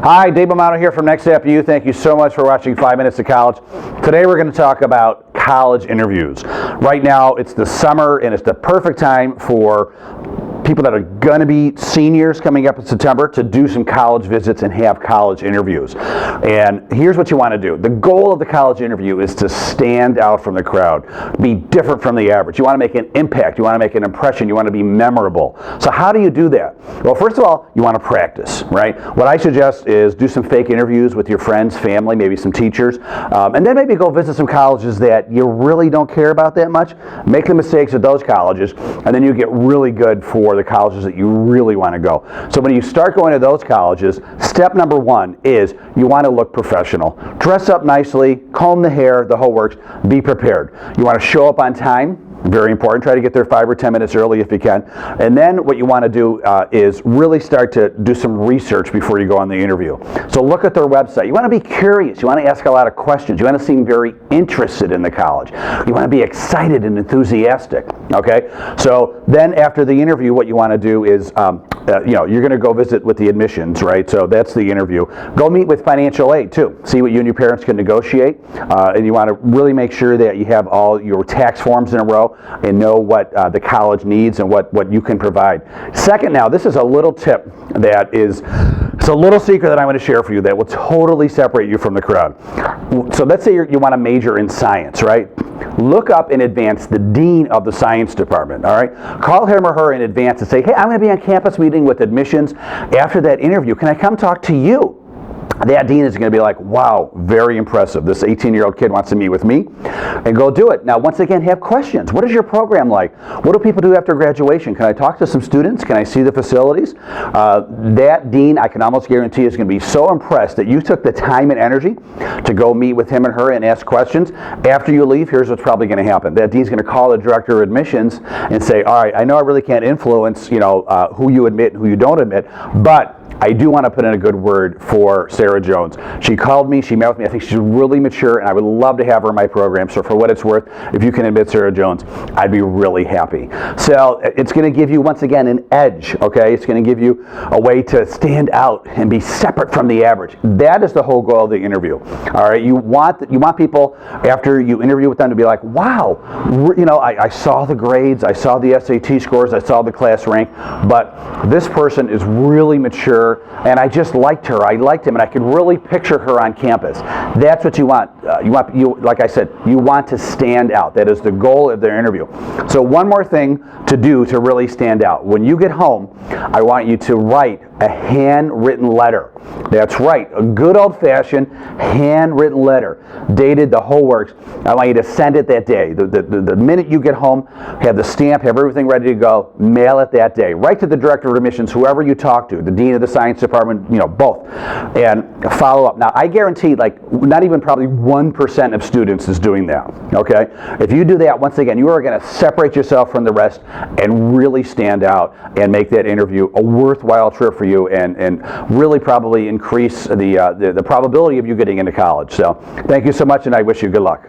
Hi, Dave Mammano here from Next Step U. Thank you so much for watching 5 Minutes of College. Today we're going to talk about college interviews. Right now it's the summer and it's the perfect time for people that are going to be seniors coming up in September to do some college visits and have college interviews. And here's what you want to do. The goal of the college interview is to stand out from the crowd, be different from the average. You want to make an impact. You want to make an impression. You want to be memorable. So how do you do that? Well, first of all, you want to practice, right? What I suggest is do some fake interviews with your friends, family, maybe some teachers, and then maybe go visit some colleges that you really don't care about that much. Make the mistakes at those colleges, and then you get really good for the colleges that you really want to go. So when you start going to those colleges, step number one is you want to look professional. Dress up nicely, comb the hair, the whole works, be prepared. You want to show up on time. Very important. Try to get there 5 or 10 minutes early if you can. And then what you want to do is really start to do some research before you go on the interview. So look at their website. You want to be curious. You want to ask a lot of questions. You want to seem very interested in the college. You want to be excited and enthusiastic. Okay? So then after the interview, what you want to do is, you're going to go visit with the admissions, right? So that's the interview. Go meet with financial aid too. See what you and your parents can negotiate. And you want to really make sure that you have all your tax forms in a row and know what the college needs and what you can provide. Second, now this is a little tip that is, it's a little secret that I'm going to share for you that will totally separate you from the crowd. So let's say you want to major in science, right? Look up in advance the dean of the science department, all right? Call him or her in advance and say, hey, I'm going to be on campus meeting with admissions. After that interview, can I come talk to you? That dean is going to be like, wow, very impressive. This 18-year-old kid wants to meet with me, and go do it. Now, once again, have questions. What is your program like? What do people do after graduation? Can I talk to some students? Can I see the facilities? That dean, I can almost guarantee, is going to be so impressed that you took the time and energy to go meet with him and her and ask questions. After you leave, here's what's probably going to happen. That dean's going to call the director of admissions and say, all right, I know I really can't influence, who you admit and who you don't admit, but I do want to put in a good word for Sarah Jones. She called me, she met with me. I think she's really mature, and I would love to have her in my program. So for what it's worth, if you can admit Sarah Jones, I'd be really happy. So it's going to give you, once again, an edge, okay? It's going to give you a way to stand out and be separate from the average. That is the whole goal of the interview, all right? You want people, after you interview with them, to be like, wow, I saw the grades, I saw the SAT scores, I saw the class rank, but this person is really mature, and I just liked her. I liked him, and I could really picture her on campus. That's what you want. Like I said, you want to stand out. That is the goal of their interview. So one more thing to do to really stand out. When you get home, I want you to write a handwritten letter. That's right, a good old-fashioned handwritten letter, dated, the whole works. I want you to send it that day. The minute you get home, have the stamp, have everything ready to go, mail it that day. Right to the director of admissions, whoever you talk to, the dean of the science department, both, and follow up. Now, I guarantee, not even probably 1% of students is doing that, okay? If you do that, once again, you are going to separate yourself from the rest and really stand out and make that interview a worthwhile trip for you, and really probably increase the probability of you getting into college. So thank you so much, and I wish you good luck.